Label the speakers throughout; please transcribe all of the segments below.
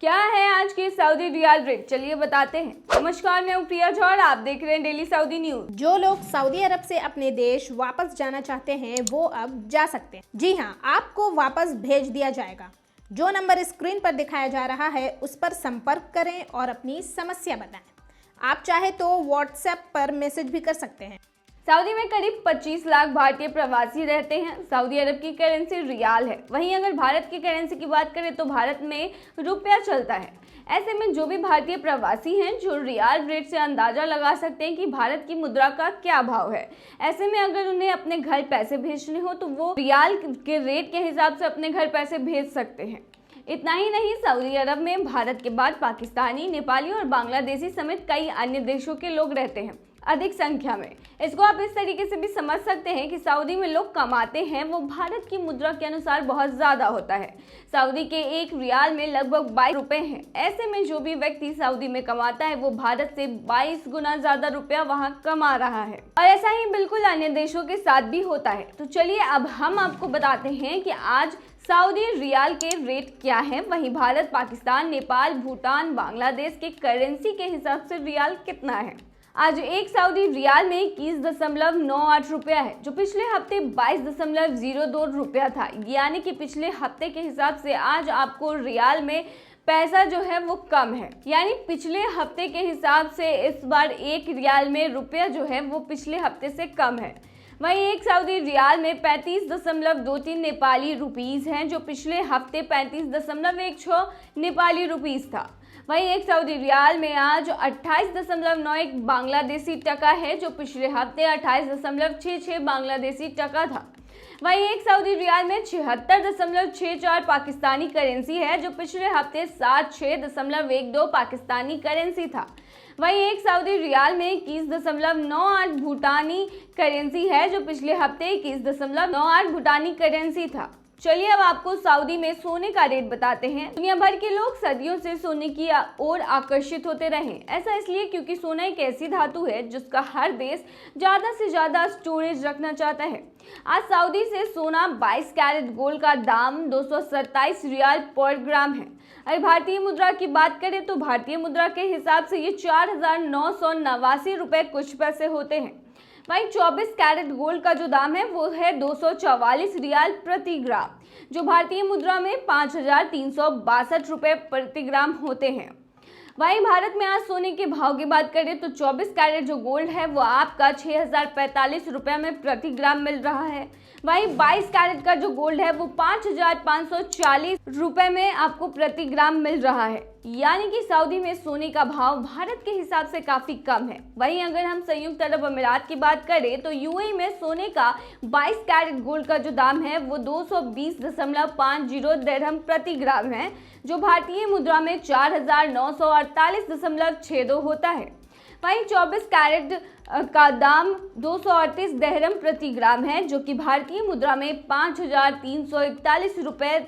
Speaker 1: क्या है आज की सऊदी रियाल रेट, चलिए बताते हैं। नमस्कार, मैं प्रिया झा और आप देख रहे हैं डेली सऊदी न्यूज।
Speaker 2: जो लोग सऊदी अरब से अपने देश वापस जाना चाहते हैं वो अब जा सकते हैं। जी हां, आपको वापस भेज दिया जाएगा। जो नंबर स्क्रीन पर दिखाया जा रहा है उस पर संपर्क करें और अपनी समस्या बताएं। आप चाहे तो व्हाट्सएप पर मैसेज भी कर सकते हैं।
Speaker 1: सऊदी में करीब 25 लाख भारतीय प्रवासी रहते हैं। सऊदी अरब की करेंसी रियाल है। वहीं अगर भारत की करेंसी की बात करें तो भारत में रुपया चलता है। ऐसे में जो भी भारतीय प्रवासी हैं जो रियाल रेट से अंदाजा लगा सकते हैं कि भारत की मुद्रा का क्या भाव है। ऐसे में अगर उन्हें अपने घर पैसे भेजने हो तो वो रियाल के रेट के हिसाब से अपने घर पैसे भेज सकते हैं। इतना ही नहीं, सऊदी अरब में भारत के बाद पाकिस्तानी, नेपाली और बांग्लादेशी समेत कई अन्य देशों के लोग रहते हैं अधिक संख्या में। इसको आप इस तरीके से भी समझ सकते हैं कि सऊदी में लोग कमाते हैं वो भारत की मुद्रा के अनुसार बहुत ज्यादा होता है। सऊदी के एक रियाल में लगभग 22 रुपए हैं। ऐसे में जो भी व्यक्ति सऊदी में कमाता है वो भारत से 22 गुना ज्यादा रुपया वहां कमा रहा है। और ऐसा ही बिल्कुल अन्य देशों के साथ भी होता है। तो चलिए अब हम आपको बताते हैं कि आज सऊदी रियाल के रेट क्या है। वहीं भारत, पाकिस्तान, नेपाल, भूटान, बांग्लादेश के करेंसी के हिसाब से रियाल कितना है। आज एक सऊदी रियाल में 21.98 रुपया है, जो पिछले हफ्ते 22.02 रुपया था। यानी कि पिछले हफ्ते के हिसाब से आज आपको रियाल में पैसा जो है वो कम है। यानी पिछले हफ्ते के हिसाब से इस बार एक रियाल में रुपया जो है वो पिछले हफ्ते से कम है। वहीं एक सऊदी रियाल में 35.23 नेपाली रुपीस हैं, जो पिछले हफ्ते 35.16 नेपाली रुपीस था। वहीं एक सऊदी रियाल में आज 28.91 बांग्लादेशी टका है, जो पिछले हफ्ते 28.66 बांग्लादेशी टका था। वहीं एक सऊदी रियाल में 76.64 पाकिस्तानी करेंसी है, जो पिछले हफ्ते 76.12 पाकिस्तानी करेंसी था। वहीं एक सऊदी रियाल में 21.98 भूटानी करेंसी है, जो पिछले हफ्ते 21.98 भूटानी करेंसी था। चलिए अब आपको सऊदी में सोने का रेट बताते हैं। दुनिया भर के लोग सदियों से सोने की ओर आकर्षित होते रहे। ऐसा इसलिए क्योंकि सोना एक ऐसी धातु है जिसका हर देश ज्यादा से ज्यादा स्टोरेज रखना चाहता है। आज सऊदी से सोना 22 कैरेट गोल्ड का दाम 227 रियाल पर ग्राम है। अगर भारतीय मुद्रा की बात करें तो भारतीय मुद्रा के हिसाब से ये 4,989 रुपए कुछ पैसे होते हैं। वहीं 24 कैरेट गोल्ड का जो दाम है वो है 244 रियाल प्रति ग्राम, जो भारतीय मुद्रा में 5,362 रुपए प्रति ग्राम होते हैं। वहीं भारत में आज सोने के भाव की बात करें तो 24 कैरेट जो गोल्ड है वो आपका 6,045 रुपये में प्रति ग्राम मिल रहा है। वहीं 22 कैरेट का जो गोल्ड है वो 5,540 रुपये में आपको प्रति ग्राम मिल रहा है। यानी कि सऊदी में सोने का भाव भारत के हिसाब से काफी कम है। वहीं अगर हम संयुक्त अरब अमीरात की बात करें तो यूएई में सोने का 22 कैरेट गोल्ड का जो दाम है वो 220.50 दिरहम प्रति ग्राम है, जो भारतीय मुद्रा में 4,948.62 होता है। वहीं 24 कैरेट का दाम 238 दिरहम प्रति ग्राम है, जो कि भारतीय मुद्रा में 5,341 रुपए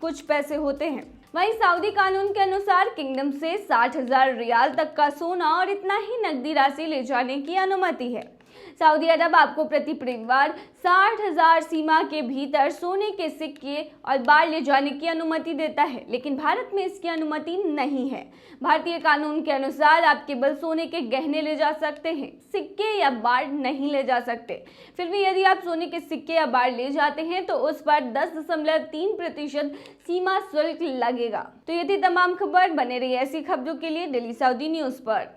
Speaker 1: कुछ पैसे होते हैं। वहीं सऊदी कानून के अनुसार किंगडम से 60,000 रियाल तक का सोना और इतना ही नकदी राशि ले जाने की अनुमति है। सऊदी अरब आपको प्रति परिवार 60,000 सीमा के भीतर सोने के सिक्के और बार ले जाने की अनुमति देता है, लेकिन भारत में इसकी अनुमति नहीं है। भारतीय कानून के अनुसार आप केवल सोने के गहने ले जा सकते हैं, सिक्के या बार नहीं ले जा सकते। फिर भी यदि आप सोने के सिक्के या बार ले जाते हैं तो उस पर 10.3% सीमा शुल्क लगेगा। तो ये थी तमाम खबर। बने रहिए ऐसी खबरों के लिए डेली सऊदी न्यूज पर।